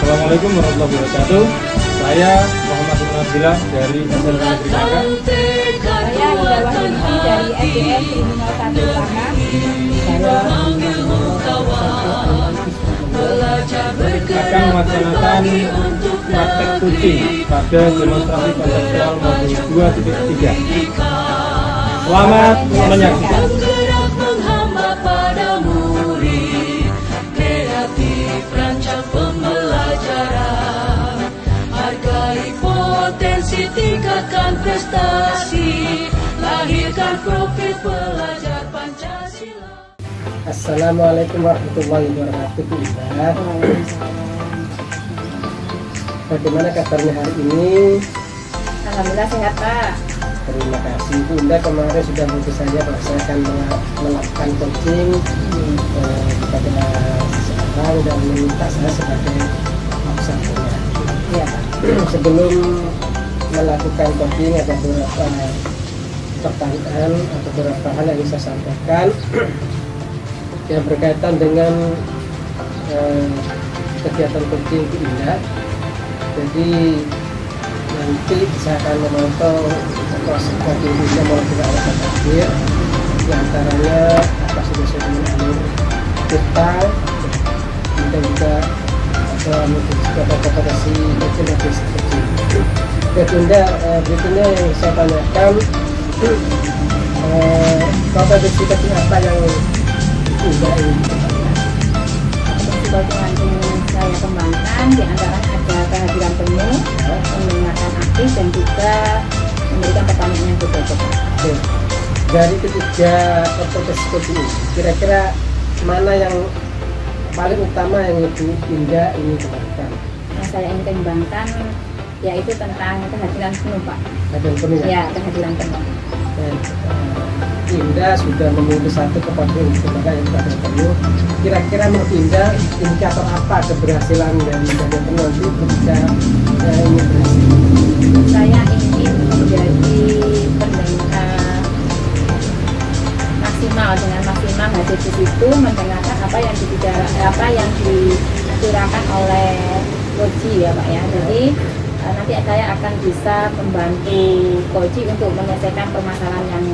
Assalamualaikum warahmatullahi wabarakatuh. Saya Muhammad Abdillah dari SMK Negeri Tangga. Saya Ida Wahyudi dari SDN 301 Tangga. Akan melaksanakan praktek coaching pada demonstrasi kontekstual modul 2.3. Selamat menyaksikan. Tingkatkan prestasi, lahirkan profil pelajar Pancasila. Assalamualaikum warahmatullahi wabarakatuh. Bagaimana kabarnya hari ini? Alhamdulillah sehat, Pak. Terima kasih Bunda, kemarin sudah menurut saya bahwa saya akan melakukan coaching kepada seseorang dan meminta saya sebagai observernya. Iya, Pak. Sebelum melakukan coaching ada beberapa pertanyaan atau beberapa hal yang saya sampaikan yang berkaitan dengan kegiatan coaching di Indah. Jadi nanti saya akan memantau proses coaching Indah mulai dari awal sampai akhir. Di antaranya apa sudah mengalami kita dan juga mungkin juga kepada si coaching dan coaching. Bunda, berikutnya yang saya tanyakan, kompetensi coaching apa yang Bunda ingin kembangkan? Kompetensi yang saya kembangkan di antaranya ada kehadiran penuh, mendengarkan aktif dan juga memberikan pertanyaan yang betul-betul. Oke. Dari ketiga kompetensi coaching ini, kira-kira mana yang paling utama yang Ibu Indah ingin kembangkan? Yang saya ingin kembangkan yaitu tentang kehadiran penuh, Pak. Kehadiran penuh Ya, kehadiran penuh. Dan Indah sudah memiliki satu kompetensi yang kembangkan yang kehadiran penuh. Kira-kira menurut Indah indikator apa keberhasilan dari kehadiran penuh nanti ketika ini berhasil? Saya ingin menjadi pendengar maksimal, dengan maksimal hadir di situ mendengarkan apa yang dicurahkan oleh Koji ya Pak ya. Jadi nanti saya akan bisa membantu Koji untuk menyelesaikan permasalahan yang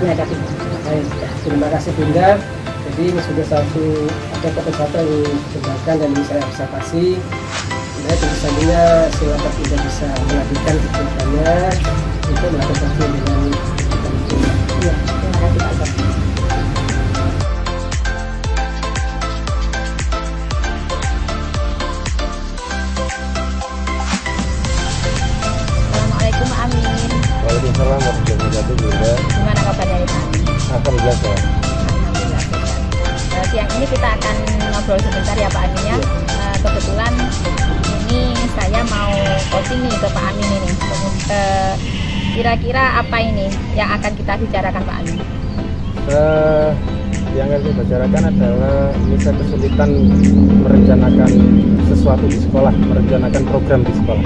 dihadapi. Baik, terima kasih Bunda. Jadi ini sudah satu yang dikembangkan dan ini saya observasi. Nah, tentu saja silakan Bunda bisa melanjutkan kegiatannya untuk melakukan dengan Ya, terima kasih Pak Dok. Assalamualaikum Pak Amin. Waalaikumsalam warahmatullahi wabarakatuh. Bunda, Gimana kabarnya Pak Amin? alhamdulillah sehat. Alhamdulillah sehat. Siang ini kita akan ngobrol sebentar ya Pak Amin ya. Kebetulan ini saya mau coaching nih ke Pak Amin ini. Kira-kira apa ini yang akan kita bicarakan Pak Amin? Yang akan kita bicarakan adalah bisa kesulitan merencanakan sesuatu di sekolah, merencanakan program di sekolah.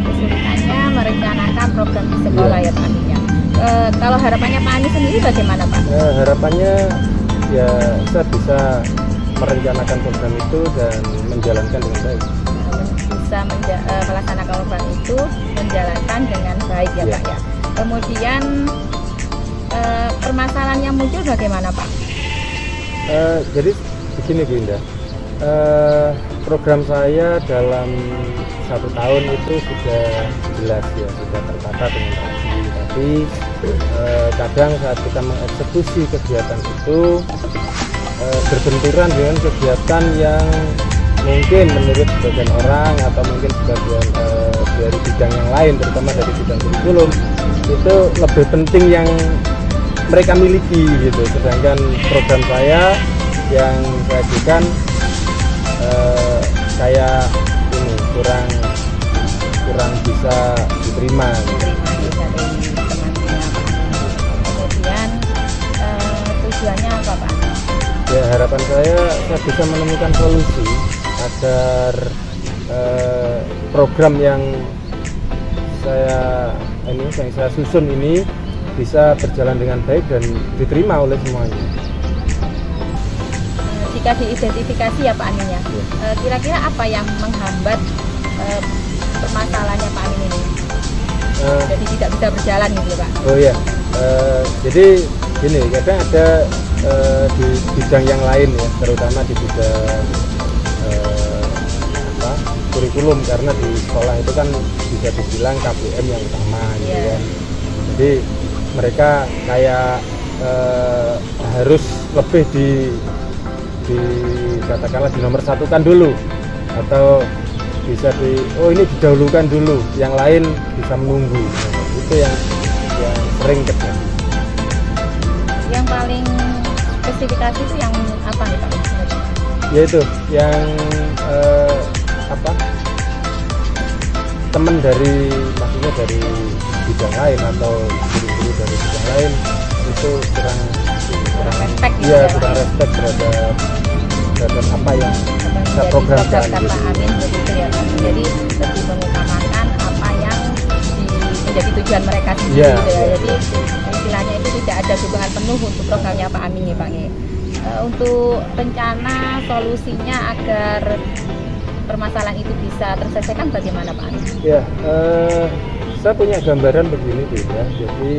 Kesulitannya merencanakan program di sekolah ya Pak Amin ya. Kalau harapannya Pak Amin sendiri bagaimana Pak? Harapannya ya saya bisa merencanakan program itu dan menjalankan dengan baik. Bisa melaksanakan program itu menjalankan dengan baik ya Pak ya. Kemudian permasalahan yang muncul bagaimana Pak? Jadi begini Bu Indah, program saya dalam 1 tahun itu sudah jelas ya, sudah tertata dengan rapi. Tapi kadang saat kita mengeksekusi kegiatan itu berbenturan dengan kegiatan yang mungkin menurut sebagian orang atau mungkin sebagian dari bidang yang lain, terutama dari bidang kurikulum itu lebih penting yang mereka miliki gitu, sedangkan program saya yang saya ajukan kayak ini kurang bisa diterima gitu. diterima dari teman-temannya Pak Amin. Kemudian tujuannya apa Pak Amin? Ya, harapan saya bisa menemukan solusi agar program yang saya susun ini bisa berjalan dengan baik dan diterima oleh semuanya. Jika diidentifikasi ya Pak Amin ya, kira-kira apa yang menghambat permasalahannya Pak Amin ini? Jadi tidak bisa berjalan gitu Pak? Oh iya, jadi gini, kadang ada di bidang yang lain ya, terutama di bidang kurikulum, karena di sekolah itu kan bisa dibilang KBM yang utama gitu kan. Jadi mereka kayak harus lebih katakanlah di nomor satukan dulu, atau bisa ini didahulukan dulu, yang lain bisa menunggu. Itu yang sering terjadi. Yang paling spesifikasi itu yang apa nih Pak? Yaitu yang teman maksudnya dari bidang lain atau guru-guru dari bidang lain itu kurang respect gitu ya, kurang respect terhadap apa yang kita programkan gitu. Pak Amin begitu ya Pak. Jadi lebih mengutamakan apa yang menjadi tujuan mereka sendiri gitu ya. Jadi istilahnya itu tidak ada dukungan penuh untuk programnya Pak Amin ya Pak. Untuk rencana solusinya agar permasalahan itu bisa terselesaikan bagaimana Pak Amin? Ya, saya punya gambaran begini Bu ya. Jadi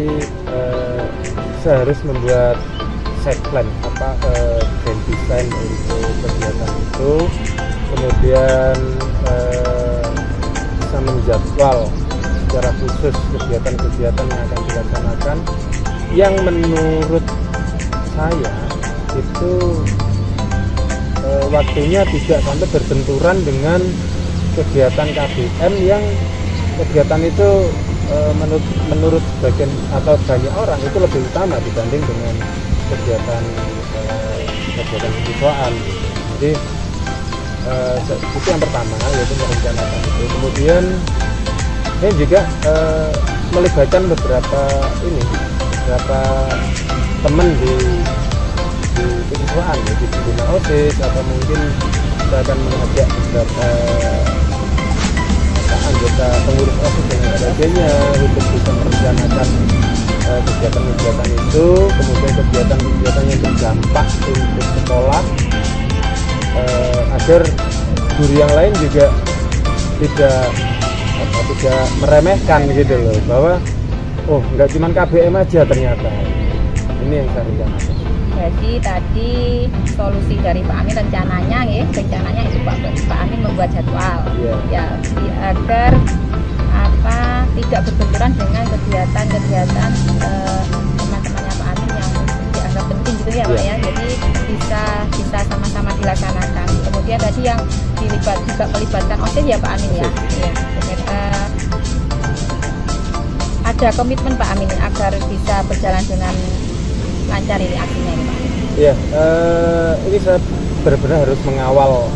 saya harus membuat set plan grand design untuk kegiatan itu, kemudian bisa menjadwal secara khusus kegiatan-kegiatan yang akan dilaksanakan, yang menurut saya itu waktunya tidak sampai berbenturan dengan kegiatan KBM yang kegiatan itu menurut sebagian atau banyak orang itu lebih utama dibanding dengan kegiatan siswaan. Jadi itu yang pertama, yaitu merencanakan itu. Kemudian ini juga melibatkan beberapa teman di kesiswaan, di bina OSIS, atau mungkin kita akan mengajak beberapa anggota pengurus OSIS dan sebagainya untuk bisa merencanakan kegiatan-kegiatan itu, kemudian kegiatan-kegiatan yang berdampak untuk sekolah, agar guru yang lain juga tidak meremehkan gitu loh, bahwa nggak cuma KBM aja ternyata. Ini yang saya rencanakan. Jadi tadi solusi dari Pak Amin rencananya itu Pak Amin membuat jadwal ya agar tidak berbenturan dengan kegiatan teman-temannya Pak Amin yang dianggap penting gitu ya Pak ya. Jadi bisa sama-sama dilaksanakan. Kemudian tadi yang juga melibatkan OSIS ya Pak Amin ya. Ada komitmen Pak Amin agar bisa berjalan dengan lancar ini aksinya ini Pak. Iya, ini saya benar-benar harus mengawal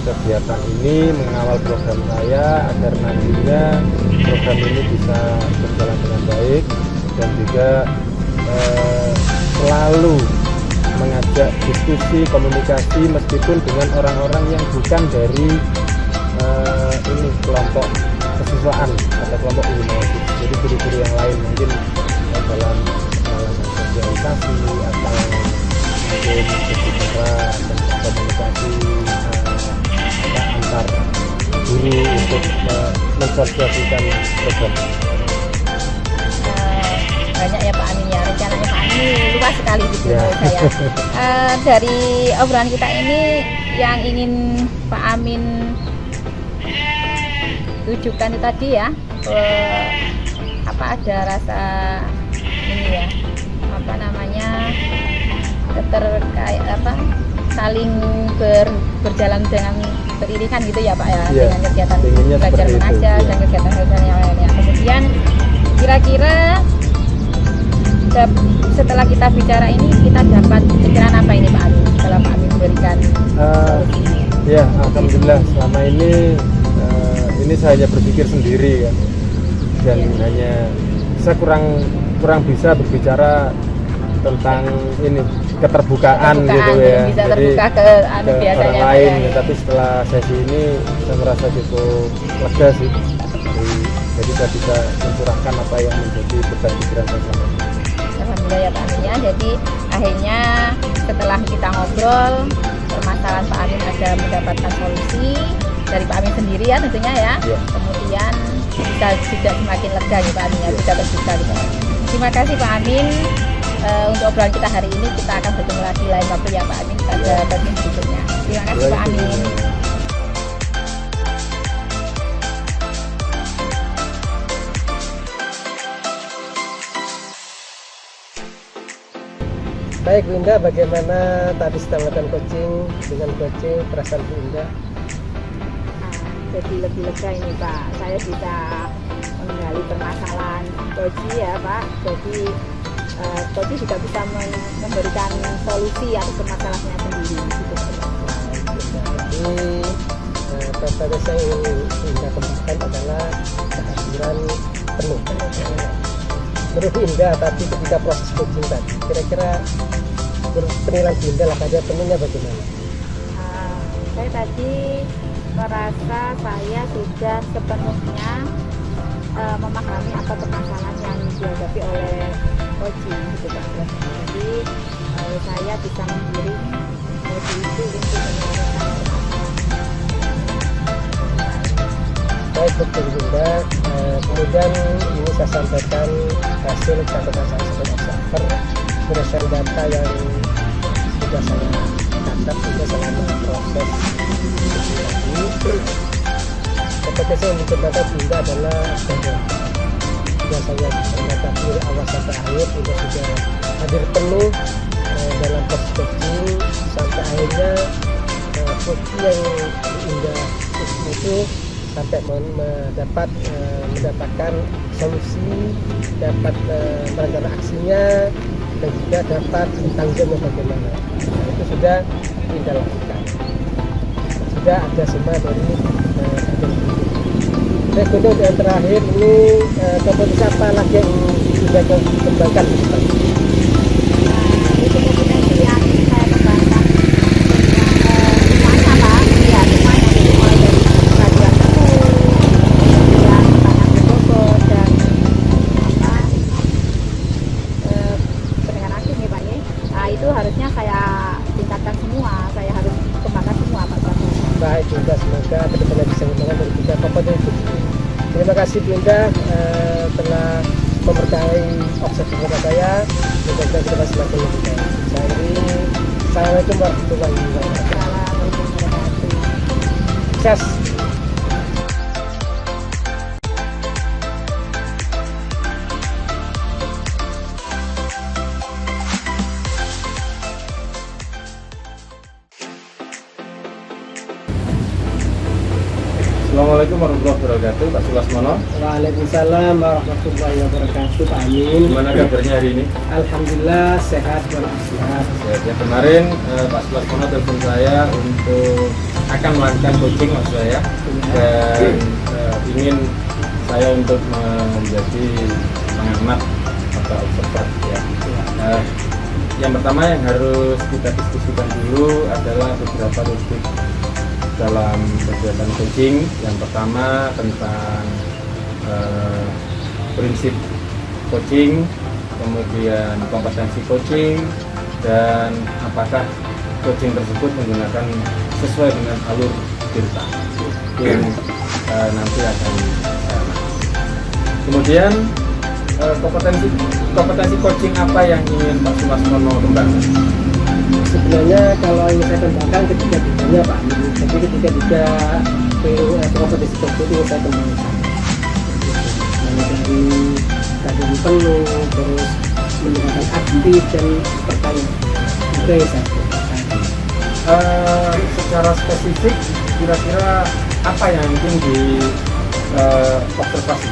kegiatan ini, mengawal program saya agar nantinya program ini bisa berjalan dengan baik, dan juga selalu mengajak diskusi, komunikasi meskipun dengan orang-orang yang bukan dari kelompok kesiswaan atau kelompok ilmu. Jadi guru-guru yang lain mungkin dalam sosialisasi atau mungkin berbicara dan komunikasi antar guru untuk mensosialisasikan program. Banyak ya Pak Amin ya, rencananya Pak Amin luas sekali gitu ya. Saya. Dari obrolan kita ini yang ingin Pak Amin tujukan itu tadi ya, ada rasa ini ya, saling berjalan dengan beriringan gitu ya Pak ya, dengan kegiatan belajar mengajar dan kegiatan yang lainnya. Kemudian Kira-kira setelah kita bicara ini kita dapat pikiran apa ini Pak Amin setelah Pak Amin memberikan solusi ini? Ya, alhamdulillah selama ini saya hanya berpikir sendiri kan, dan hanya saya kurang bisa berbicara tentang ini keterbukaan gitu ya. Bisa jadi terbuka ke biasanya orang Pak, lain ya. tapi setelah sesi ini saya merasa cukup lega sih. Jadi saya bisa mencurahkan apa yang menjadi beban pikiran saya selama ini. Alhamdulillah ya Pak Amin ya. Jadi akhirnya setelah kita ngobrol permasalahan Pak Amin ada mendapatkan solusi dari Pak Amin sendiri ya tentunya ya. Kemudian bisa juga semakin lega nih Pak Amin ya, bisa terbuka gitu. Terima kasih Pak Amin. Untuk obrolan kita hari ini kita akan bertemu lagi lain waktu ya Pak Amin pada bagian berikutnya. Terima kasih Pak Amin. Baik Bu Indah, bagaimana tadi setelah melakukan coaching dengan coaching perasaan Bu Indah? Jadi lebih lega ini Pak, saya bisa menggali permasalahan Koji ya Pak. Jadi Koji juga bisa memberikan solusi atas permasalahannya sendiri gitu. Jadi tadi saya ingin Bu Indah kembangkan adalah kehadiran penuh. Menurut Bu Indah tadi ketika proses coaching tadi, kira-kira penilaian Bu Indah lah kehadiran penuhnya bagaimana? Saya tadi merasa saya sudah sepenuhnya memahami apa permasalahan yang dihadapi oleh Koji gitu Pak. Jadi saya bisa menggiring Koji itu untuk menyelesaikan permasalahan. Baik betul Bunda. Kemudian ini saya sampaikan hasil catatan saya sebagai observer berdasarkan data yang sudah saya catat juga selama proses ini. Seperti saya mencatat Bunda adalah sudah saya mencatat dari awal sampai akhir Bunda sudah hadir penuh dalam proses coaching sampai akhirnya coaching yang Bunda itu sampai mendapatkan solusi, dapat merencanakan aksinya, dan juga dapat tanggung bagaimana. Itu sudah kita lakukan. Sudah ada semua dari baik untuk yang terakhir ini kompetensi apa lagi yang sudah dikembangkan? Itu kompetensi yang saya kembangkan semuanya Pak, ya semuanya jadi mulai dari kajian penuh, kemudian pertanyaan berbobot dan pendengaran aktif nih Pak ya. Nah itu harusnya saya tingkatkan semua, saya harus kembangkan semua Pak. Baik Bunda, semoga kedepannya bisa mengembangkan dari juga kompetensi. Terima kasih Bunda telah memberkahi observasi kepada saya. Semoga kita semakin lebih baik. Assalamualaikum warahmatullahi wabarakatuh. Sukses. Assalamualaikum warahmatullahi wabarakatuh, Pak Sulasmono. Waalaikumsalam warahmatullahi wabarakatuh, Pak Amin. Gimana kabarnya hari ini? Alhamdulillah sehat walafiat. Ya, kemarin Pak Sulasmono telepon saya untuk akan melakukan coaching maksud saya, dan ingin saya untuk menjadi pengamat atau observer ya. Yang pertama yang harus kita diskusikan dulu adalah beberapa topik dalam kegiatan coaching. Yang pertama tentang prinsip coaching, kemudian kompetensi coaching, dan apakah coaching tersebut menggunakan sesuai dengan alur cerita yang nanti akan kemudian kompetensi coaching apa yang ingin Pak Sulasmono kembangkan? Sebenarnya kalau yang saya kembangkan ketiga-tiganya Pak Amin. Jadi ketiga-tiga kompetensi coaching yang saya kembangkan. Mulai dari tadi penuh, terus mendengarkan aktif dan pertanyaan. Itu yang saya kembangkan. Secara spesifik kira-kira apa yang mungkin di observasi?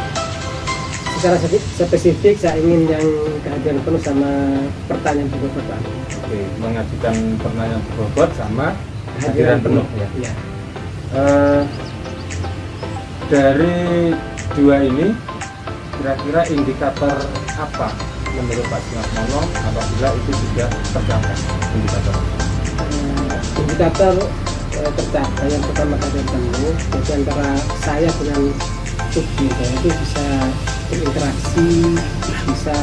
secara spesifik saya ingin yang kehadiran penuh sama pertanyaan berbobot Pak. Oke, mengajukan pertanyaan berbobot sama kehadiran penuh ya. Iya. Dari dua ini kira-kira indikator apa menurut Pak Sumarsono apabila itu sudah tercapai indikator? Indikator tercapai yang pertama kehadiran penuh, jadi antara saya dengan subjek saya itu bisa berinteraksi, bisa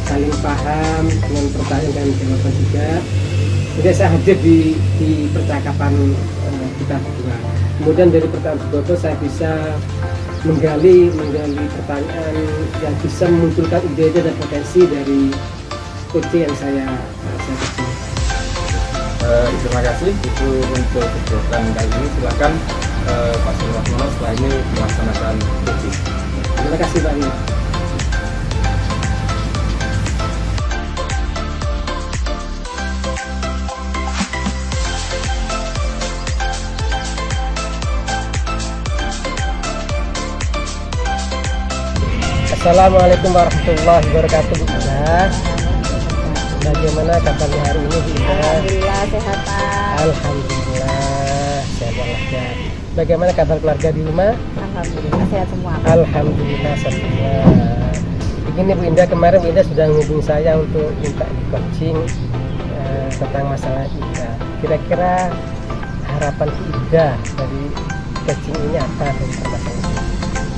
saling paham dengan pertanyaan dan jawaban juga. Jadi saya hadir di percakapan kita berdua. Kemudian dari pertanyaan berbobot saya bisa menggali pertanyaan yang bisa memunculkan ide dan potensi dari coaching yang saya coaching. Terima kasih itu untuk kegiatan kali ini. Silakan Pak Sumarsono setelah ini melaksanakan coaching. Terima kasih Pak. Assalamualaikum warahmatullahi wabarakatuh Bu Ida. Bagaimana kabarnya hari ini Bu Ida? Alhamdulillah sehat Pak. Alhamdulillah sehat walafiat. Bagaimana kabar keluarga di rumah? Alhamdulillah sehat semua. Alhamdulillah semua. Begini Bu Indah, kemarin Bu Indah sudah menghubungi saya untuk minta di coaching tentang masalah Ida. Kira-kira harapan Bu Ida dari coaching ini apa dari permasalahan ini?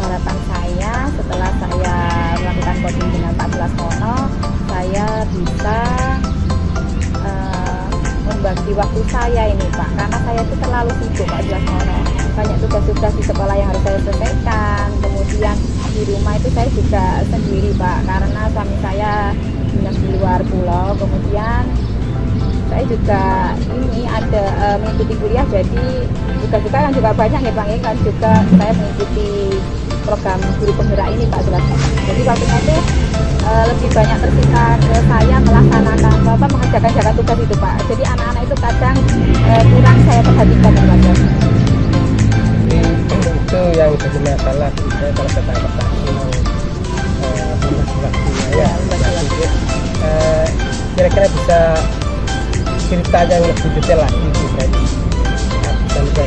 Harapan saya setelah saya melakukan coaching dengan Pak Sumarsono, saya bisa membagi waktu saya ini Pak, karena saya itu terlalu sibuk Pak Sumarsono. Banyak tugas-tugas di sekolah yang harus saya selesaikan, kemudian di rumah itu saya juga sendiri Pak, karena suami saya dinas di luar pulau, kemudian saya juga ini ada mengikuti kuliah, jadi tugas-tugas kan juga banyak ya Bang, kan juga saya mengikuti program guru penggerak ini Pak Sumarsono. Jadi waktunya itu lebih banyak tersita ke saya melaksanakan mengerjakan tugas itu Pak. Jadi anak-anak itu kadang kurang saya perhatikan Pak Sumarsono. Itu yang jadi masalah kita kalau saya tangkap waktunya ya. Kira-kira bisa cerita yang lebih detail lagi bisa contoh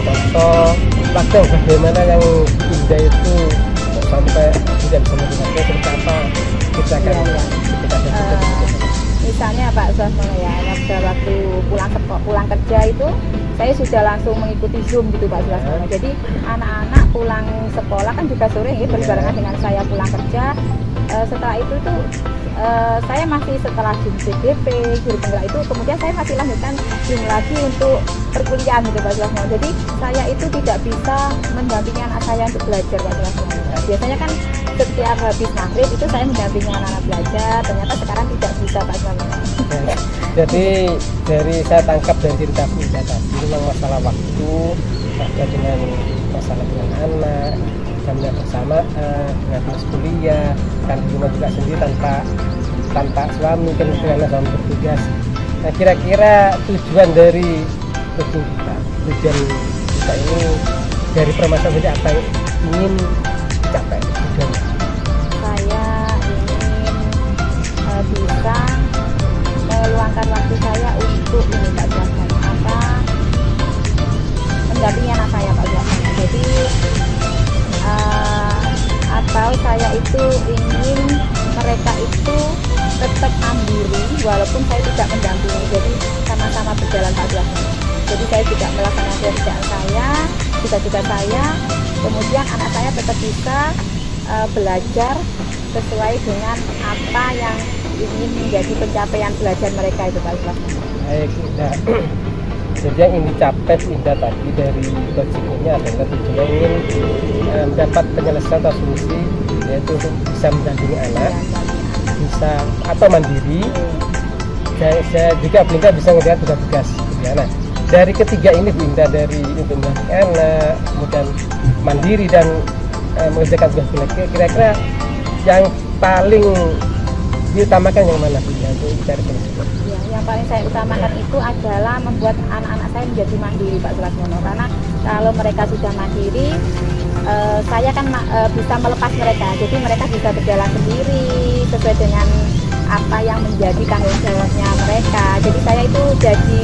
waktu bagaimana yang Indah itu sampai tidak bisa menggunakan seperti apa kita akan misalnya Pak Sumarsono ya, waktu pulang kerja itu saya sudah langsung mengikuti Zoom gitu Pak Sumarsono. Jadi anak-anak pulang sekolah kan juga sore ya, berbarengan dengan saya pulang kerja. Setelah itu tuh saya masih setelah Zoom CDP, guru penggerak itu, kemudian saya masih lanjutkan Zoom lagi untuk perkuliahan gitu Pak Sumarsono. Jadi saya itu tidak bisa mendampingi anak saya untuk belajar Pak Sumarsono. Biasanya kan setiap habis maghrib itu saya mendampingi anak-anak belajar, ternyata sekarang tidak bisa Pak Sumarsono. Jadi dari saya tangkap dari cerita Bu Ida tadi memang masalah waktu, ada dengan masalah dengan anak, jamnya bersamaan, dengan harus kuliah, kan di rumah juga sendiri tanpa suami, kan karena suami bertugas. Nah kira-kira tujuan dari tujuan kita ini dari permasalahan ini apa yang ingin dicapai tujuan? Saya ingin bisa meluangkan waktu saya untuk ini Pak Sumarsono, mendampingi anak saya Pak Sumarsono. Jadi atau saya itu ingin mereka itu tetap mandiri walaupun saya tidak mendampingi, jadi sama-sama berjalan Pak Sumarsono. Jadi saya juga melaksanakan pekerjaan saya, cita-cita saya, kemudian anak saya tetap bisa belajar sesuai dengan apa yang ingin menjadi pencapaian belajar mereka itu Pak Sumarsono. Baik, Indah. Jadi yang ingin dicapai Indah tadi dari coaching ini adalah tujuannya ingin mendapat penyelesaian atau solusi, yaitu untuk bisa mendampingi anak, bisa atau mandiri. Saya juga Bu Indah bisa melihat tugas-tugas nah, dari ketiga ini Bu Indah, dari untuk mendampingi anak, kemudian mandiri dan mengerjakan tugas kira-kira yang paling diutamakan yang mana Bu Indah untuk cari solusi? Ya, yang paling saya utamakan itu adalah membuat anak-anak saya menjadi mandiri Pak Sumarsono, karena kalau mereka sudah mandiri saya kan bisa melepas mereka, jadi mereka bisa berjalan sendiri sesuai dengan apa yang menjadi tanggung jawabnya mereka. Jadi saya itu jadi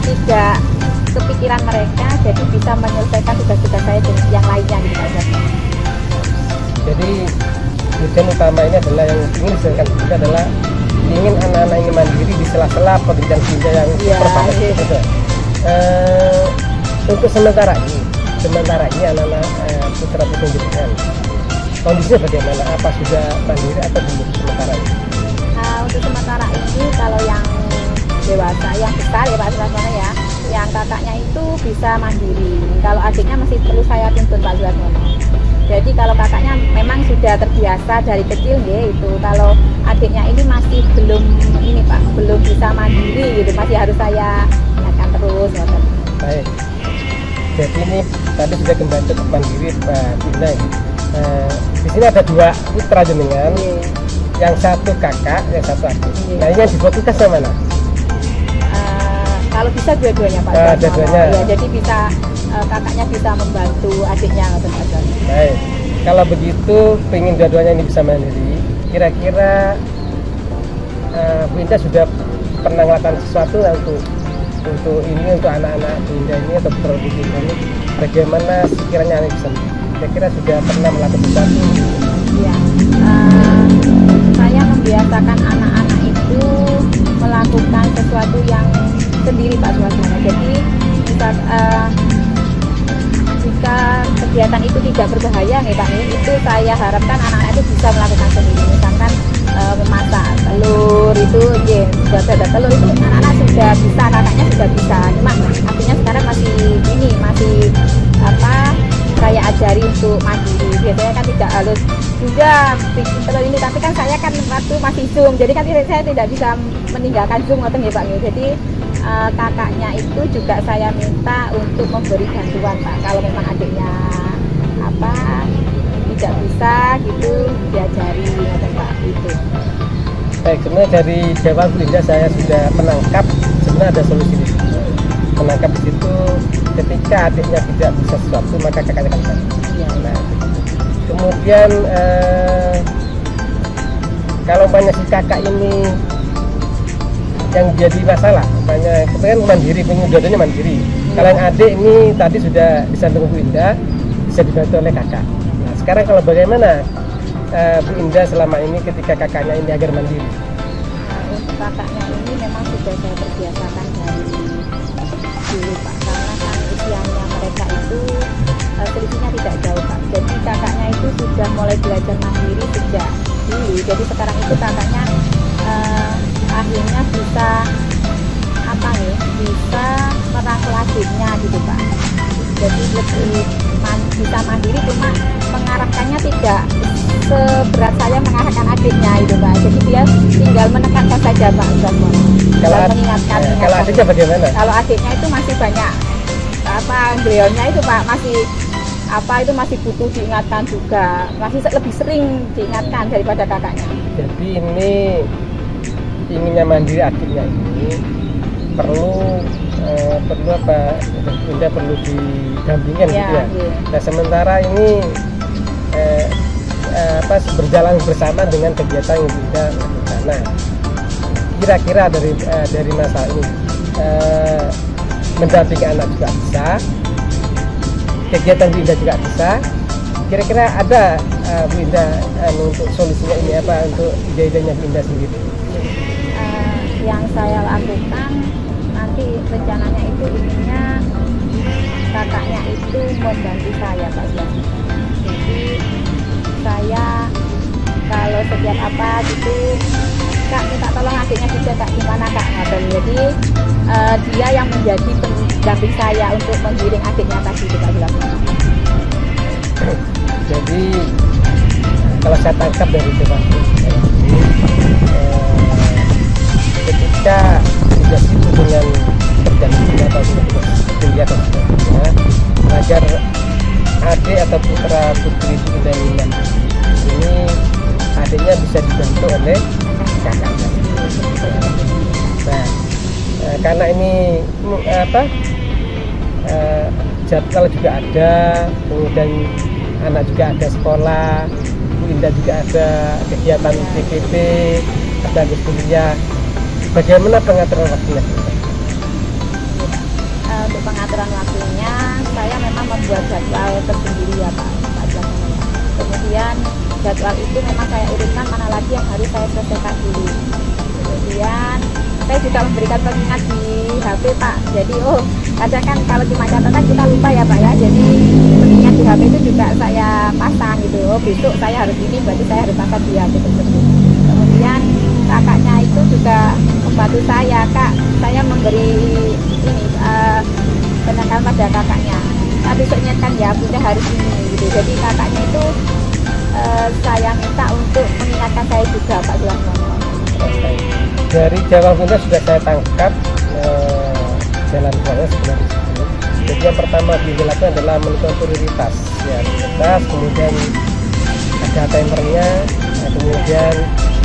tidak kepikiran mereka, jadi bisa menyelesaikan tugas-tugas saya dengan yang lainnya gitu Pak Ustaz. Jadi tujuan utama ini adalah yang ingin diselesaikan juga adalah ingin anak-anak ini mandiri di sela-sela pendidikan Bunda yang berbasis itu. Untuk sementara ini anak-anak putra putri jenengan kondisinya bagaimana? Apa sudah mandiri atau belum sementara ini? Untuk sementara ini kalau yang dewasa, yang besar ya Pak Sulasmono ya, yang kakaknya itu bisa mandiri. Kalau adiknya masih perlu saya tuntun Pak Sulasmono. Jadi kalau kakaknya memang sudah terbiasa dari kecil ya itu. Kalau adiknya ini masih belum ini Pak, belum bisa mandiri gitu, masih harus saya ingatkan terus. Baik. Jadi ini tadi sudah kembali ke mandiri Pak Bunda. Di sini ada 2 putra jenengan. Yang satu kakak, yang satu adik. Nah ini yang difokuskan sama mana? Kalau bisa dua-duanya Pak. Dua-duanya. Ya, jadi bisa kakaknya bisa membantu adiknya Pak. Baik. Kalau begitu, pengen dua-duanya ini bisa mandiri. Kira-kira Bu Indah sudah pernah melakukan sesuatu untuk ini, untuk anak-anak Bu Indah ini atau produk ini, bagaimana sekiranya anak bisa? Kira-kira sudah pernah melakukan sesuatu? Iya. Saya membiasakan anak-anak itu melakukan sesuatu yang sendiri Pak Suasana. Jadi jika kegiatan itu tidak berbahaya nih Pak, itu saya harapkan anak-anak itu bisa melakukan sendiri. Misalkan memasak telur itu, buat dadar telur itu anak-anak sudah bisa, kakaknya sudah bisa. Cuma artinya sekarang masih saya ajari untuk mandiri. Biasanya kan tidak harus juga bikin telur ini, tapi kan saya kan waktu masih Zoom, jadi kan saya tidak bisa meninggalkan Zoom ngoten ya Pak. Jadi kakaknya itu juga saya minta untuk memberi bantuan Pak. Kalau memang adiknya tidak bisa gitu diajari ngoten Pak itu. Baik, sebenarnya dari jawaban Bu Indah saya sudah menangkap sebenarnya ada solusi di situ. Menangkap di situ ketika adiknya tidak bisa sesuatu maka kakaknya akan bisa. Nah, kemudian kalau banyak si kakak ini yang jadi masalah, banyak kemudian mandiri, dua-duanya mandiri. Kalau yang adik ini tadi sudah disandung Bu Indah, bisa dibantu oleh kakak. Nah, sekarang kalau bagaimana Bu Indah selama ini ketika kakaknya ini agar mandiri? Untuk kakaknya ini memang sudah saya terbiasakan dari dulu Pak, karena kan usianya mereka itu selisihnya tidak jauh Pak. Jadi kakaknya itu sudah mulai belajar mandiri sejak dulu. Jadi sekarang itu kakaknya akhirnya bisa bisa merangkul adiknya gitu Pak. Jadi lebih bisa mandiri, cuma mengarahkannya tidak seberat saya mengarahkan adiknya itu Pak. Jadi dia tinggal menekankan saja Pak Kalau mengingatkan. Kalau adiknya bagaimana? Kalau adiknya itu masih banyak embrionya itu Pak, masih itu masih butuh diingatkan juga, masih lebih sering diingatkan daripada kakaknya. Jadi ini inginnya mandiri adiknya ini perlu Bunda perlu didampingkan gitu ya. Nah sementara ini berjalan bersama dengan kegiatan yang Bunda lakukan. Nah kira-kira dari masa ini mendampingi anak juga bisa, kegiatan Bunda juga bisa. Kira-kira ada Bunda untuk solusinya ini apa, untuk ide-idenya Bunda sendiri? Yang saya lakukan nanti rencananya itu inginnya kakaknya itu membantu saya Pak. Jadi saya kalau setiap apa gitu, Kak minta tolong adiknya juga Kak, gimana Kak ngapain. Jadi dia yang menjadi pendamping saya untuk menggiring adiknya tadi Pak. Jadi kalau saya tangkap dari jawaban ketika sudah sibuk dengan kerjaan atau kuliah atau sebagainya, agar adik atau putra putri Bunda ini adiknya bisa dibantu oleh kakaknya. Nah, karena ini jadwal juga ada, kemudian anak juga ada sekolah, Bu Indah juga ada kegiatan PPP, ada kuliah. Bagaimana pengaturan waktunya? Untuk pengaturan waktunya, saya memang membuat jadwal tersendiri ya Pak Laksono. Kemudian jadwal itu memang saya urutkan mana lagi yang harus saya selesaikan dulu. Kemudian saya juga memberikan pengingat di HP Pak. Jadi kadang kan kalau cuma catatan kita lupa ya Pak ya. Jadi pengingat di HP itu juga saya pasang gitu. Besok saya harus ini, berarti saya harus pasang di HP tersebut. Kemudian kakaknya itu juga membantu saya, Kak. Saya memberi ini penekanan pada kakaknya. Nah, besoknya kan ya Bunda harus ini gitu. Jadi kakaknya itu saya minta untuk mengingatkan saya juga Pak Laksono. Dari jawab Bunda sudah saya tangkap jalan keluarnya sebenarnya di situ. Jadi yang pertama dilakukan adalah menentukan prioritas, ya prioritas, kemudian ada timernya, kemudian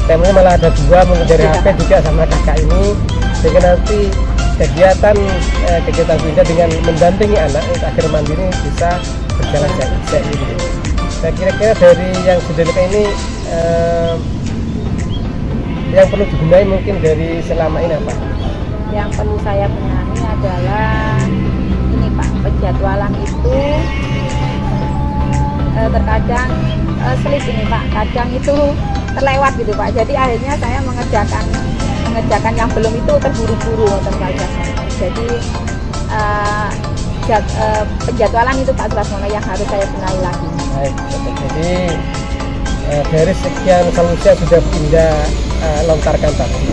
timernya malah ada dua, mungkin dari HP juga sama kakak ini, sehingga nanti kegiatan Bunda dengan mendampingi anak agar mandiri bisa berjalan seiring. Saya kira-kira dari yang sudah dilakukan ini yang perlu dibenahi mungkin dari selama ini apa? Yang perlu saya benahi adalah ini Pak, penjadwalan itu terkadang selip ini Pak, kadang itu terlewat gitu Pak. Jadi akhirnya saya mengerjakan yang belum itu terburu-buru terkadang. Jadi penjadwalan itu Pak Laksono yang harus saya benahi lagi. Baik, jadi dari sekian solusi yang sudah Indah lontarkan tadi,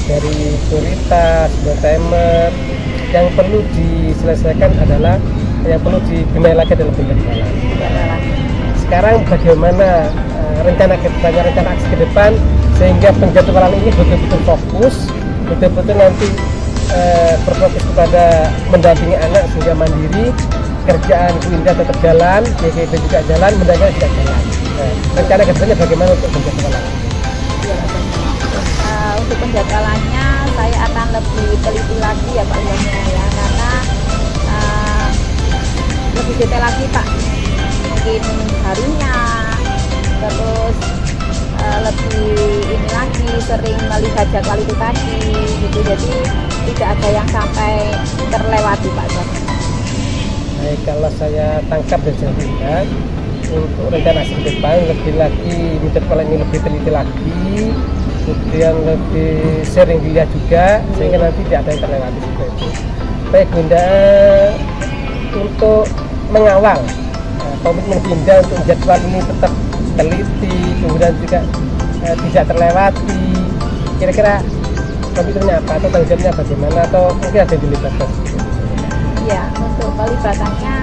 dari prioritas, timer, yang perlu diselesaikan adalah yang perlu dibenahi lagi adalah penjadwalan. Sekarang bagaimana rencana kedepannya, rencana aksi ke depan sehingga penjadwalan ini betul-betul fokus, betul-betul nanti berfokus kepada mendampingi anak sehingga mandiri, kerjaan Bu Indah tetap jalan, PPP juga jalan, mendampingi juga jalan. Rencana kedepannya bagaimana untuk penjadwalan? Untuk penjadwalannya saya akan lebih teliti lagi ya Pak Laksono ya, karena lebih detail lagi Pak, mungkin harinya, terus lebih ini lagi sering melihat jadwal itu tadi gitu, jadi tidak ada yang sampai terlewati Pak Laksono. Baik, kalau saya tangkap dan saya lihat untuk rencana aksi ke depan lebih lagi menjadwal ini lebih teliti lagi, kemudian lebih sering dilihat juga sehingga nanti tidak ada yang terlewati juga itu. Baik Bunda, untuk mengawal komitmen Bunda untuk jadwal ini tetap teliti, kemudian juga tidak terlewati, kira-kira komitmennya apa atau tanggung jawabnya bagaimana, atau mungkin ada yang dilibatkan? Ya, untuk pelibatannya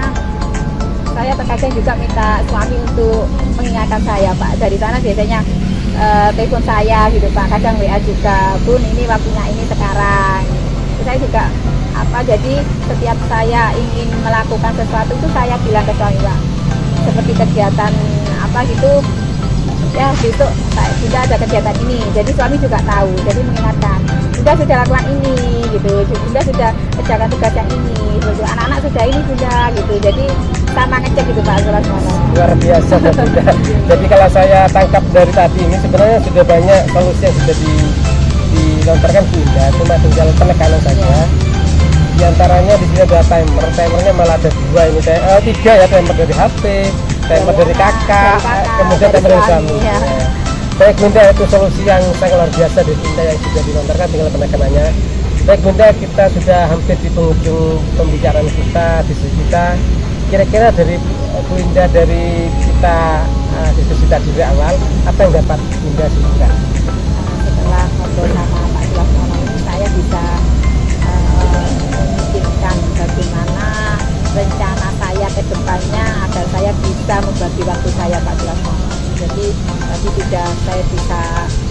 saya terkadang juga minta suami untuk mengingatkan saya Pak. Dari sana biasanya telepon saya gitu Pak, kadang WA juga, Bun ini waktunya ini sekarang. Saya juga jadi setiap saya ingin melakukan sesuatu itu saya bilang ke suami Pak, seperti kegiatan gitu ya, besok sudah ada kegiatan ini, jadi suami juga tahu, jadi mengingatkan sudah lakukan ini gitu, sudah kerjakan tugas yang ini gitu. Anak-anak sudah ini sudah gitu, jadi sama ngecek gitu Pak Laksono. Luar biasa sudah. Jadi kalau saya tangkap dari tadi ini sebenarnya sudah banyak solusi yang sudah dilontarkan Bunda, cuma tinggal penekanan saja. Di antaranya di sini ada timernya malah ada dua ini, tiga ya, timer dari HP, timer dari kakak, kemudian timer dari suami. Ya. Baik Bunda, itu solusi yang sangat luar biasa dari Bunda yang sudah dilontarkan, tinggal penekanannya. Baik Bunda, kita sudah hampir di penghujung pembicaraan kita, diskusi kita. Kira-kira dari Bu Indah, dari kita diskusi tadi dari awal, apa yang dapat Bunda simpulkan? Setelah ngobrol sama Pak Laksono ini, saya bisa memikirkan bagaimana rencana saya ke depannya agar saya bisa membagi waktu saya Pak Laksono. Jadi tadi sudah saya bisa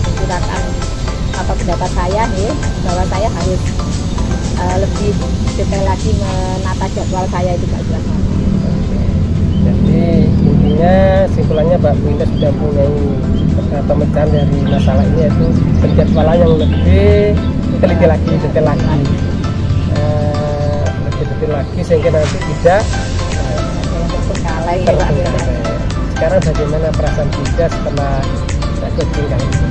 menggunakan pendapat saya nih, bahwa saya harus lebih detail lagi menata jadwal saya itu Pak Laksono. Jadi intinya simpulannya Mbak Bu Indah sudah punya pemecahan dari masalah ini, yaitu penjadwalan yang lebih teliti lagi, detail lagi, sehingga nanti tidak terbengkalai. kepuasan Bunda setelah coaching kali ini?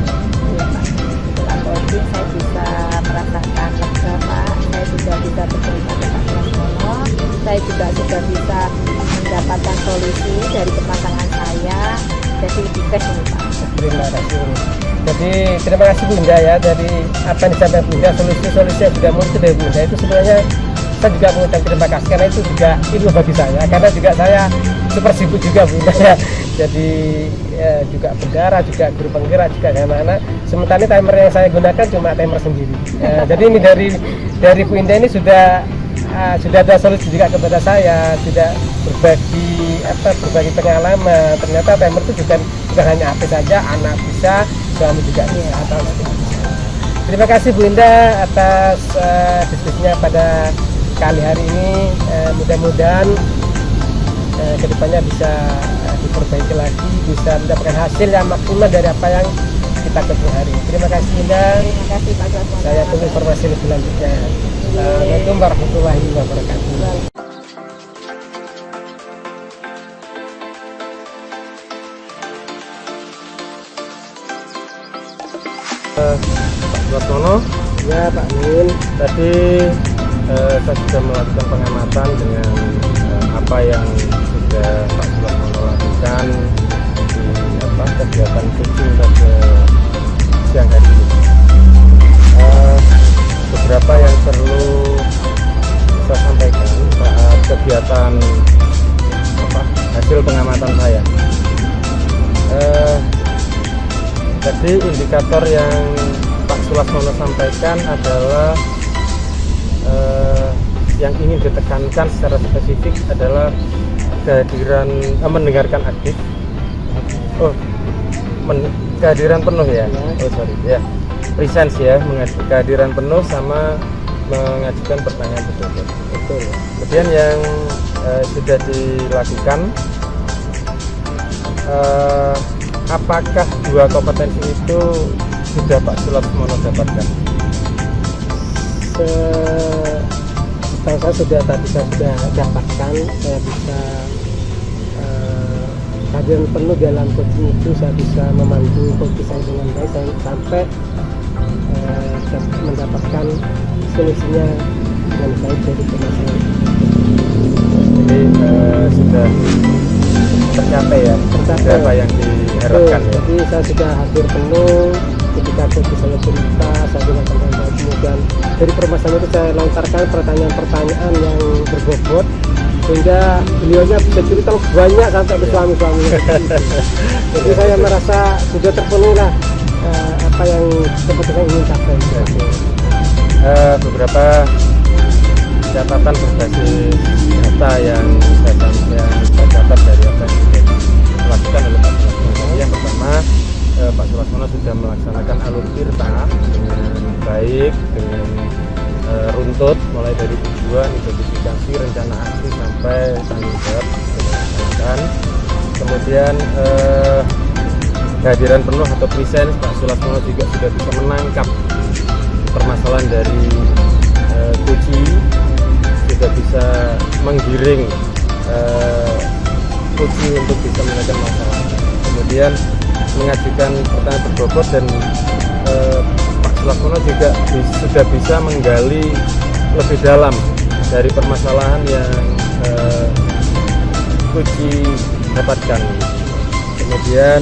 Setelah coaching saya bisa merasakan lega Pak, saya juga bisa bercerita ke Pak Sulasmono, saya juga sudah bisa mendapatkan solusi dari pemasangan saya, jadi lebih fresh ini Pak. Terima kasih. Jadi terima kasih Bunda ya, dari apa yang disampaikan Bunda, solusi-solusi yang sudah muncul dari Bunda itu sebenarnya saya juga mengucapkan terima kasih karena itu juga ilmu bagi saya, karena juga saya super sibuk juga Bunda ya. Jadi juga bendara, juga guru penggerak, juga anak-anak. Sementara ini timer yang saya gunakan cuma timer sendiri. Jadi ini dari Bunda ini sudah ada solusi juga kepada saya, sudah berbagi pengalaman. Ternyata timer itu bukan hanya HP saja, anak bisa, suami juga bisa. Terima kasih Bunda atas diskusinya pada kali hari ini. Mudah-mudahan kedepannya bisa diperbaiki lagi, bisa mendapatkan hasil yang maksimal dari apa yang kita ketemu hari ini. Terima kasih Bunda. Terima kasih Pak Sulasmono. Saya tunggu informasi lebih lanjutnya. Assalamualaikum warahmatullahi wabarakatuh. Pak Sulasmono, Ya Pak Min, tadi saya sudah melakukan pengamatan dengan apa yang sudah Pak Sulasmono lakukan di kegiatan coaching pada siang hari ini. Beberapa yang perlu saya sampaikan saat kegiatan hasil pengamatan saya. Jadi indikator yang Pak Sulasmono sampaikan adalah yang ingin ditekankan secara spesifik adalah kehadiran mendengarkan aktif. Kehadiran penuh ya. Presence ya, kehadiran penuh sama mengajukan pertanyaan betul. Kemudian yang sudah dilakukan, apakah dua kompetensi itu sudah Pak Sulasmono dapatkan? Setahu saya sudah dapatkan, saya bisa kehadiran penuh dalam coaching itu, saya bisa memandu coach saya dengan baik sampai mendapatkan solusinya dengan baik dari permasalahan. Jadi sudah tercapai ya, apa yang diharapkan ya. Jadi saya sudah hadir penuh ketika coach saya cerita, saya gunakan dengan baik. Kemudian dari permasalahan itu saya lontarkan pertanyaan-pertanyaan yang berbobot sehingga beliaunya bisa cerita banyak sampai ke suami-suaminya. Jadi saya merasa sudah terpenuhi lah apa yang keputusan ingin capai. Beberapa catatan berbasis data yang saya catat dari apa yang sudah dilakukan oleh Pak Sulasmono. Yang pertama, Pak Sulasmono sudah melaksanakan alur tirta dengan baik, dengan runtut mulai dari tujuan, identifikasi, rencana aksi sampai tanggung jawab dilaksanakan. Kemudian kehadiran penuh atau presence, Pak Sulasmono juga sudah bisa menangkap permasalahan dari kunci, sudah bisa menggiring kunci untuk bisa menyelesaikan masalah. Kemudian mengajukan pertanyaan berbobot dan Pak Sulasmono juga sudah bisa menggali lebih dalam dari permasalahan yang kunci dapatkan. Kemudian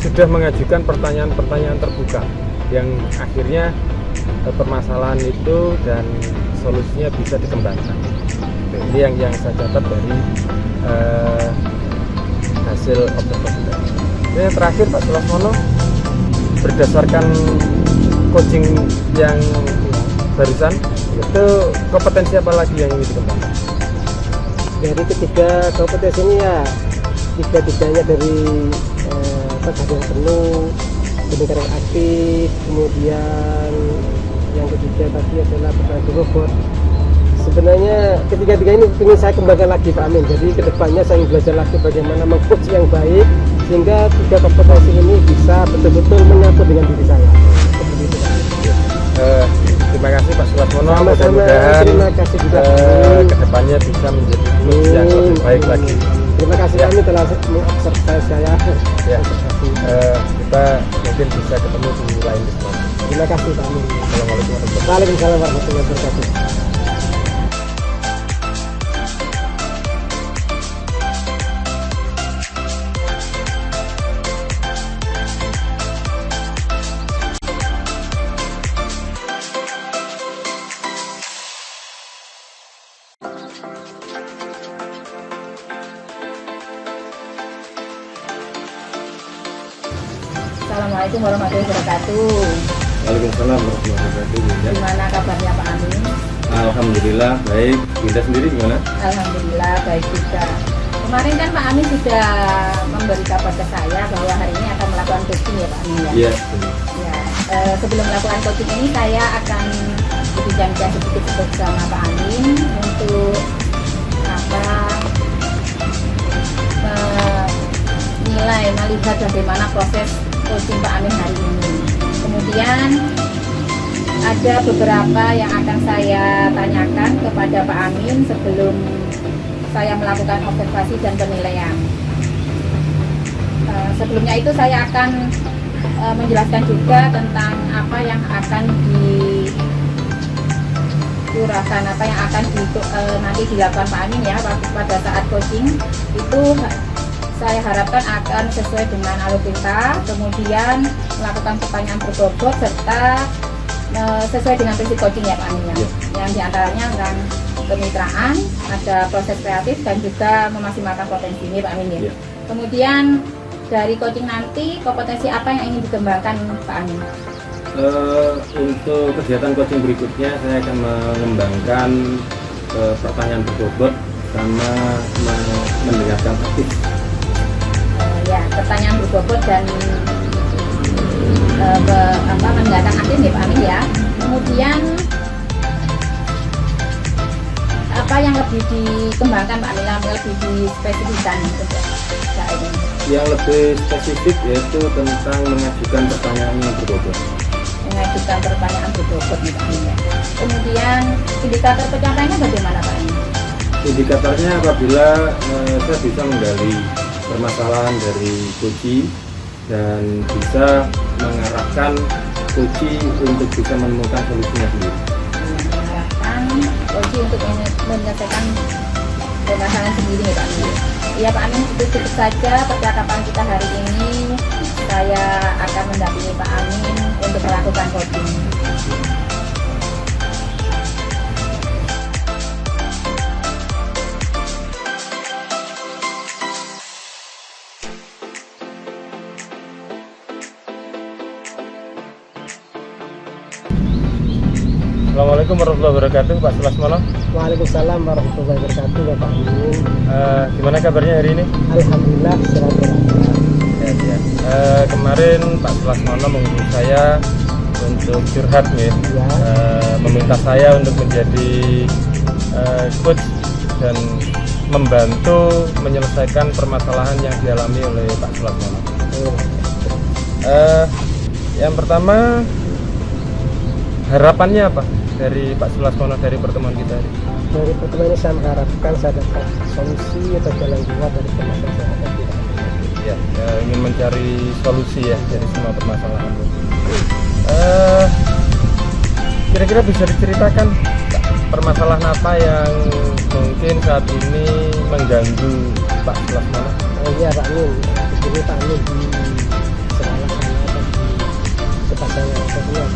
sudah mengajukan pertanyaan-pertanyaan terbuka yang akhirnya permasalahan itu dan solusinya bisa dikembangkan. Ini yang saya catat dari hasil observasi tadi. Yang terakhir Pak Sulasmono, berdasarkan coaching yang barusan, itu kompetensi apa lagi yang ingin dikembangkan? Dari ketiga kompetensi ini ya, tiga-tiganya dari kehadiran penuh, pendengaran aktif, kemudian yang ketiga tadi adalah pertanyaan robot. Sebenarnya ketiga-tiga ini ingin saya kembangkan lagi Pak Amin. Jadi kedepannya saya ingin belajar lagi bagaimana meng-coach yang baik sehingga tiga kompetensi ini bisa betul-betul menyatu dengan diri saya. Seperti itu. Terima kasih Pak Sulasmono. Sama-sama, Mudah-mudahan terima kasih juga kedepannya bisa menjadi coach yang lebih baik lagi. Terima kasih kami telah mengobservasi saya. Ya. Kita mungkin bisa ketemu di lain kesempatan. Terima kasih Pak Amin. Assalamualaikum warahmatullahi wabarakatuh. Waalaikumsalam warahmatullahi wabarakatuh. Assalamualaikum warahmatullahi wabarakatuh. Waalaikumsalam warahmatullahi wabarakatuh. Gimana kabarnya Pak Amin? Alhamdulillah baik. Winda sendiri gimana? Alhamdulillah baik juga. Kemarin kan Pak Amin sudah memberi kabar ke saya bahwa hari ini akan melakukan coaching ya Pak Amin ya. Iya. Ya, sebelum melakukan coaching ini saya akan berbincang sedikit bersama Pak Amin untuk melihat bagaimana proses coaching Pak Amin hari ini. Kemudian ada beberapa yang akan saya tanyakan kepada Pak Amin sebelum saya melakukan observasi dan penilaian. Sebelumnya itu saya akan menjelaskan juga tentang apa yang akan dikurahkan, apa yang akan nanti dilakukan Pak Amin ya pada saat coaching itu. Saya harapkan akan sesuai dengan alur kita, kemudian melakukan pertanyaan berbobot serta sesuai dengan prinsip coaching ya Pak Amin ya. Yang diantaranya tentang kemitraan, ada proses kreatif dan juga memaksimalkan potensi ini Pak Amin ya. Kemudian dari coaching nanti kompetensi apa yang ingin dikembangkan Pak Amin? Untuk kegiatan coaching berikutnya saya akan mengembangkan pertanyaan berbobot sama mendengarkan aktif. Ya, pertanyaan berbobot dan mendengarkan aktif ya Pak Amin ya. Kemudian apa yang lebih dikembangkan Pak Amin, yang lebih dispesifikkan untuk saat ini? Yang lebih spesifik yaitu tentang mengajukan pertanyaan yang berbobot. Mengajukan pertanyaan berbobot nih Pak Amin ya. Kemudian indikator pencapaiannya bagaimana Pak Amin? Indikatornya apabila saya bisa menggali permasalahan dari coaching dan bisa mengarahkan coaching untuk bisa menemukan solusinya sendiri. Mengarahkan coaching untuk menyelesaikan permasalahan sendiri ya Pak Amin. Ya Pak Amin, itu cukup saja percakapan kita hari ini. Saya akan mendampingi Pak Amin untuk melakukan coaching. Assalamualaikum warahmatullahi wabarakatuh, Pak Sulasmono. Waalaikumsalam warahmatullahi wabarakatuh, Bapak Amin. Gimana kabarnya hari ini? Alhamdulillah sehat walafiat. Ya. Kemarin Pak Sulasmono menghubungi saya untuk curhat nih, meminta saya untuk menjadi coach dan membantu menyelesaikan permasalahan yang dialami oleh Pak Sulasmono. Yang pertama, harapannya apa dari Pak Sulasmono dari pertemuan kita hari? Dari pertemuan ini saya mengharapkan saya dapat solusi atau jalan keluar dari permasalahan yang ada. Ya, ingin mencari solusi ya dari semua permasalahan. Kira-kira bisa diceritakan permasalahan apa yang mungkin saat ini mengganggu Pak Sulasmono? Iya Pak Amin, begini Pak Amin di sekolah saya atau di tempat saya sebelumnya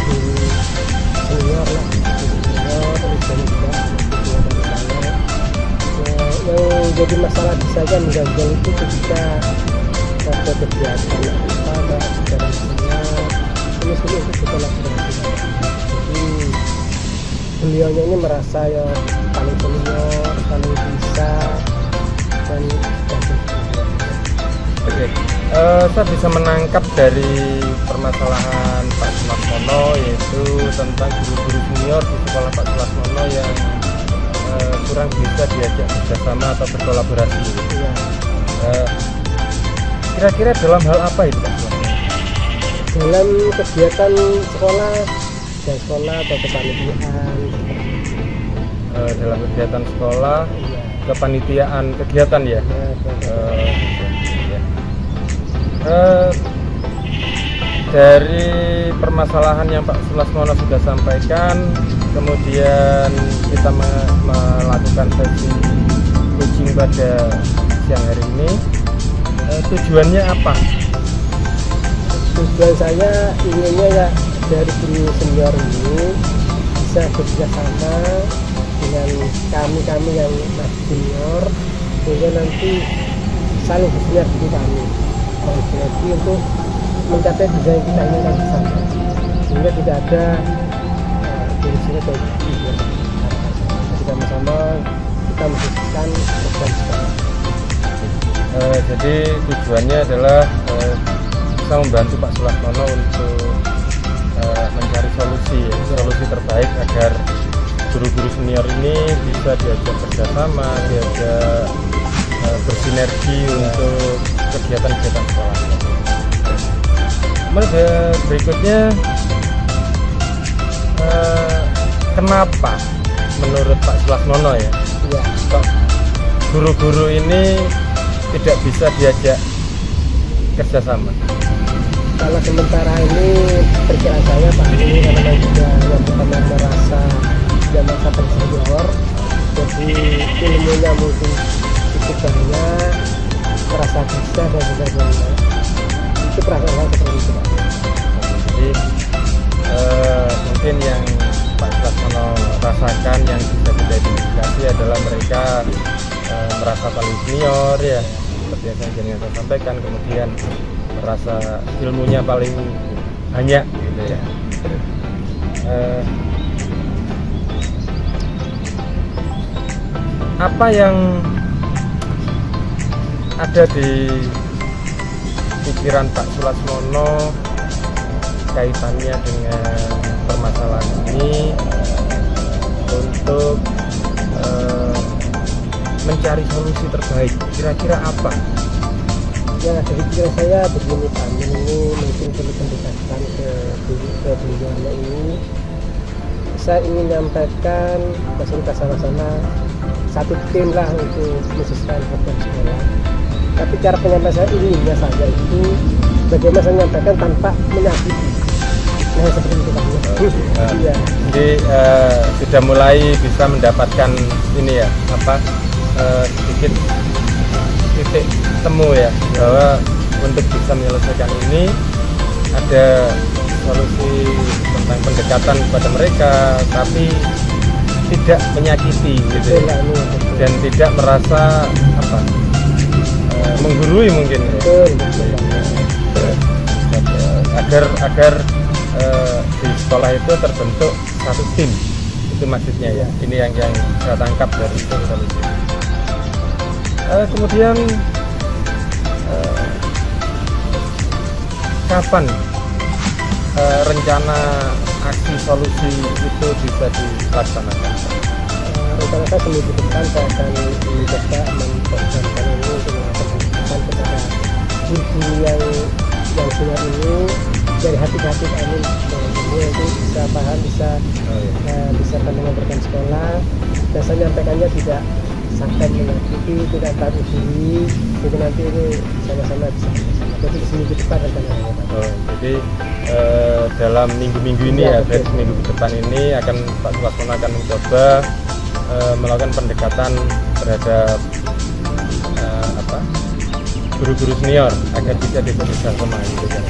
di senior lah, senior terus juga dari saya. Yang jadi masalah bisa saja mengganggu itu ketika ada kegiatan apa ada acara ini semua itu kita lakukan. Jadi beliaunya ini merasa ya paling senior, paling bisa dan Oke, saya bisa menangkap dari permasalahan Pak Sulasmono yaitu tentang guru-guru senior di sekolah Pak Sulasmono yang kurang bisa diajak bekerjasama atau berkolaborasi. ya. Kira-kira dalam hal apa itu Pak Sulasmono? Dalam kegiatan sekolah atau kepanitiaan. Dalam kegiatan sekolah Iya. kepanitiaan kegiatan ya. Dari permasalahan yang Pak Sulasmono sudah sampaikan, kemudian kita melakukan sesi coaching pada siang hari ini. Tujuannya apa? Tujuan saya inginnya ya dari guru senior ini bisa bekerjasama dengan kami yang masih junior, sehingga nanti saling bersinergi kami bersinergi untuk mencapai tujuan yang kita inginkan bersama, sehingga tidak ada tulisnya dari junior. Sama-sama kita mensukseskan program sekolah. Jadi tujuannya adalah bisa membantu Pak Sulasmono untuk mencari solusi terbaik agar guru-guru senior ini bisa diajak kerjasama, diajak bersinergi untuk kegiatan-kegiatan sekolah. Kemudian berikutnya, kenapa menurut Pak Sulasmono ya, kok guru-guru ini tidak bisa diajak kerjasama? Kalau sementara ini perkiraan saya Pak ini karena juga yang pertama merasa dia masa senior, jadi ilmunya mungkin cukup banyak, merasa bisa dan sebagainya. Itu perasaan saya seperti itu Pak. Jadi mungkin yang Pak Sulasmono rasakan yang bisa kita identifikasi adalah mereka merasa paling senior ya, seperti yang saya sampaikan, kemudian merasa ilmunya paling banyak gitu ya. Apa yang ada di pikiran Pak Sulasmono kaitannya dengan permasalahan ini untuk mencari solusi terbaik? Kira-kira apa? Yang ada di pikiran saya begini Pak, ini mungkin perlu pendekatan ke beliaunya ini. Saya ingin menyampaikan bahwa kita sama-sama satu tim lah untuk mensukseskan program sekolah. Tapi cara penyampaian saya inginnya saja itu bagaimana saya menyampaikan tanpa menyakiti. Nah seperti itu Pak. Iya. Jadi sudah mulai bisa mendapatkan ini ya, sedikit titik temu ya, bahwa untuk bisa menyelesaikan ini ada solusi tentang pendekatan kepada mereka, tapi tidak menyakiti gitu ya, dan tidak merasa menggurui mungkin ya. Agar di sekolah itu terbentuk satu tim, itu maksudnya ya. Ini yang saya tangkap dari itu solusi. Kemudian kapan rencana aksi solusi itu bisa dilaksanakan? Rencana saya seminggu depan saya akan mencoba memprogramkan ini untuk melakukan kepada guru yang senior ini dari hati-hati kami ini itu bisa paham, bisa pandangan rekan sekolah, dan saya menyampaikannya tidak sampai menyakiti, tidak tahu diri, jadi nanti ini sama-sama bisa. Jadi seminggu depan rencananya Pak. Jadi dalam minggu-minggu ini ya, dari seminggu ke depan ini akan Pak Sulasmono akan mencoba melakukan pendekatan terhadap guru-guru senior agar bisa bekerjasama gitu kan.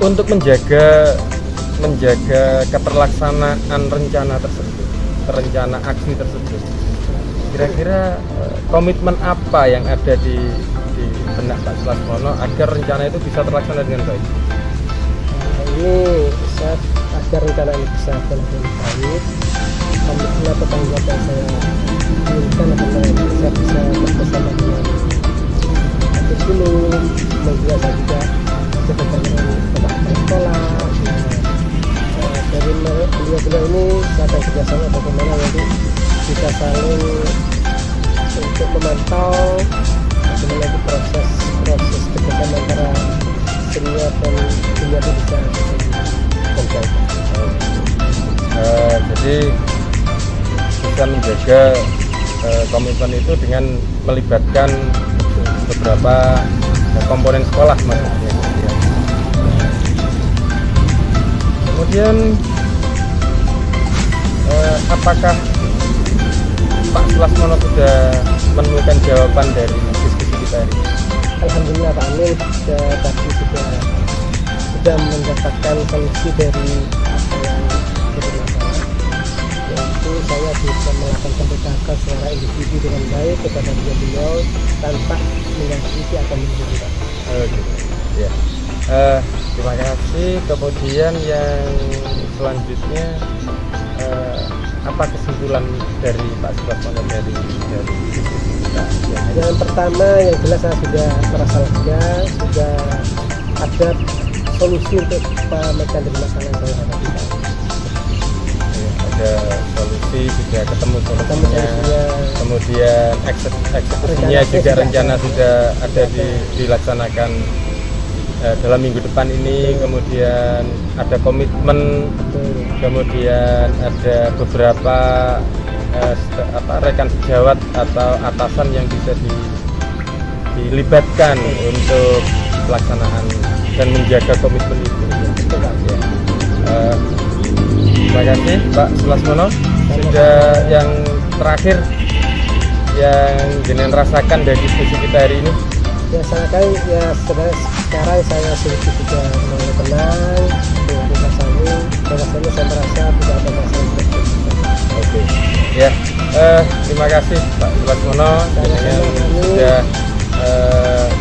Untuk menjaga keterlaksanaan rencana aksi tersebut, kira-kira komitmen apa yang ada di benak Pak Sulasmono agar rencana itu bisa terlaksana dengan baik? Ini saya agar rencana ini bisa berjalan dengan baik, komitmen atau tanggung jawab yang saya inginkan adalah saya bisa bersama dengan Adik Dulu, kemudian saya juga bekerja dengan teman-teman sekolah. Dari beliau ini saya akan kerjasama bagaimana nanti bisa saling untuk memantau bagaimana proses kerjasama antara senior dan junior itu bisa terjadi. Jadi bisa menjaga komitmen itu dengan melibatkan beberapa komponen sekolah maksudnya. Kemudian apakah Pak Sulasmono sudah menemukan jawaban dari diskusi kita hari ini? Alhamdulillah Pak Amin tadi sudah mendapatkan solusi dari apa yang jadi masalah, yaitu saya bisa melakukan pendekatan secara individu dengan baik kepada beliau tanpa menyakiti atau menyakiti. Ya. Terima kasih. Kemudian yang selanjutnya apa kesimpulan dari Pak Sulasmono dari diskusi kita? Yang pertama yang jelas saya sudah merasa lega, sudah ada solusi untuk pemecah dari masalah yang saya hadapi. Ada solusi, sudah ketemu solusinya, kemudian eksekusinya juga rencana sudah ada dilaksanakan dalam minggu depan ini, kemudian ada komitmen, kemudian ada beberapa rekan sejawat atau atasan yang bisa dilibatkan untuk pelaksanaan dan menjaga komitmen itu. Terima kasih Pak Sulasmono. Sudah yang terakhir yang jenengan rasakan dari diskusi kita hari ini? Ya sekarang saya sudah mulai tenang, rasanya saya merasa tidak ada masalah. Oke. Ya, terima kasih Pak Sulasmono dengan sudah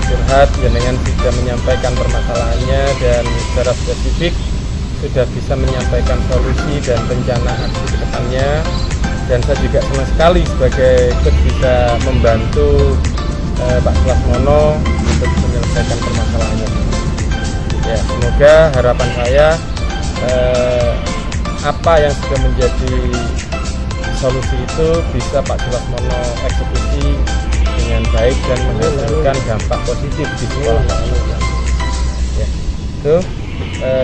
curhat, dengan sudah menyampaikan permasalahannya dan secara spesifik sudah bisa menyampaikan solusi dan rencana aksi ke depannya. Dan saya juga senang sekali sebagai ikut bisa membantu Pak Sulasmono untuk menyelesaikan permasalahannya. Ya, semoga harapan saya apa yang sudah menjadi solusi itu bisa Pak Sulasmono eksekusi dengan baik dan menghasilkan dampak positif di sekolah. Ya, itu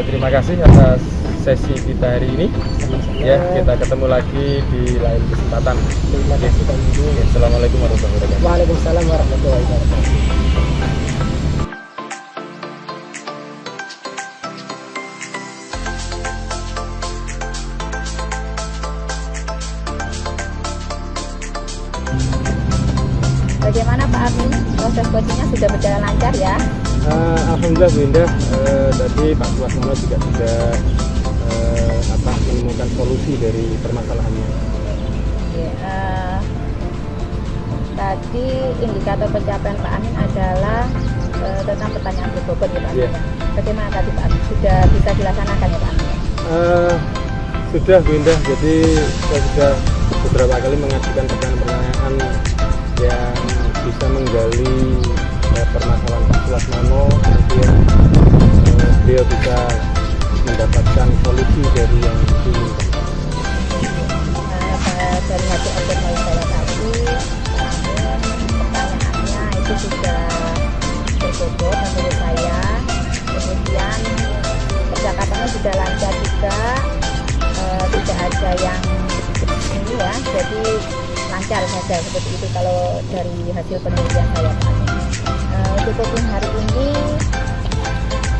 terima kasih atas sesi kita hari ini. Ya, kita ketemu lagi di lain kesempatan. Terima kasih Pak Yudi. Assalamualaikum warahmatullahi wabarakatuh. Waalaikumsalam warahmatullahi wabarakatuh. Bagaimana Pak Amin? Proses coachingnya sudah berjalan lancar ya? Alhamdulillah Bu Indah, tadi Pak Sulasmono juga sudah menemukan solusi dari permasalahannya. Tadi indikator pencapaian Pak Amin adalah tentang pertanyaan berbobot ya Pak Amin. Bagaimana tadi Pak Amin? Sudah bisa dilaksanakan ya Pak Amin? Sudah Bu Indah, jadi saya sudah beberapa kali mengajukan pertanyaan-pertanyaan yang bisa menggali permasalahan Pak Sulasmono, kemudian beliau bisa mendapatkan solusi dari yang diinginkan. Dari hasil observasi saya tadi, pertanyaannya itu sudah berbobot menurut saya. Kemudian percakapannya sudah lancar juga, tidak ada yang ini ya, jadi lancar saja seperti itu kalau dari hasil penelitian saya Pak. Untuk coaching hari ini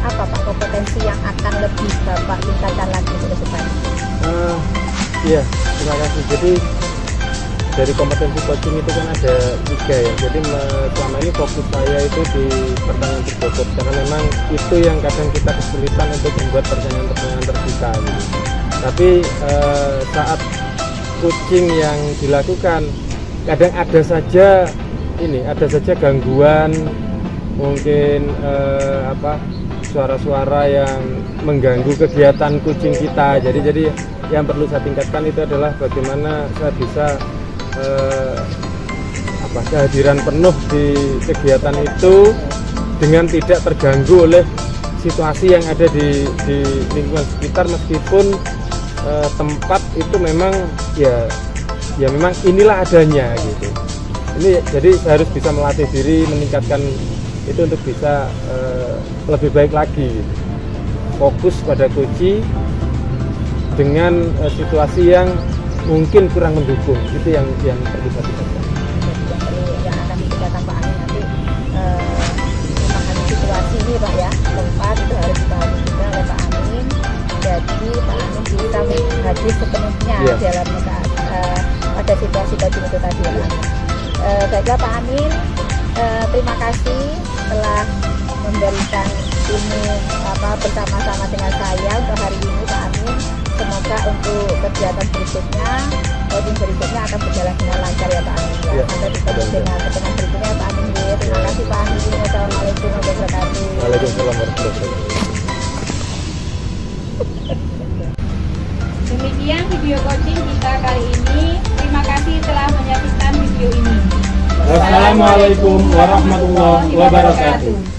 apa Pak kompetensi yang akan lebih Bapak tingkatkan lagi ke depan? Iya, terima kasih. Jadi dari kompetensi coaching itu kan ada 3 ya. Jadi selama ini fokus saya itu di pertanyaan berbobot karena memang itu yang kadang kita kesulitan untuk membuat pertanyaan-pertanyaan terbuka gitu. Tapi saat coaching yang dilakukan kadang ada saja gangguan, mungkin suara-suara yang mengganggu kegiatan coaching kita. Jadi yang perlu saya tingkatkan itu adalah bagaimana saya bisa kehadiran penuh di kegiatan itu dengan tidak terganggu oleh situasi yang ada di lingkungan sekitar, meskipun tempat itu memang ya memang inilah adanya gitu. Ini jadi saya harus bisa melatih diri, meningkatkan itu untuk bisa lebih baik lagi gitu. Fokus pada coaching, dengan situasi yang mungkin kurang mendukung. Itu yang perlu kita tingkatkan. Yang akan ditingkatkan Pak Amin nanti memahami situasi ini Pak ya, tempat itu harus dipahami juga oleh Pak Amin. Jadi Pak Amin bisa hadir sepenuhnya dalam pada situasi tadi itu tadi ya Pak. Baiklah Pak Amin, terima kasih telah memberikan ini bersama-sama dengan saya untuk hari ini Pak Amin. Semoga untuk kegiatan berikutnya, audit berikutnya akan berjalan dengan lancar ya Pak Amin. Ya. Sampai ketemu dengan pertemuan berikutnya Pak Amin. Terima kasih Pak Amin. Wassalamualaikum warahmatullahi wabarakatuh. Waalaikumsalam warahmatullahi wabarakatuh. Demikian video coaching kita kali ini. Terima kasih telah menyaksikan video ini. Wassalamualaikum warahmatullahi wabarakatuh.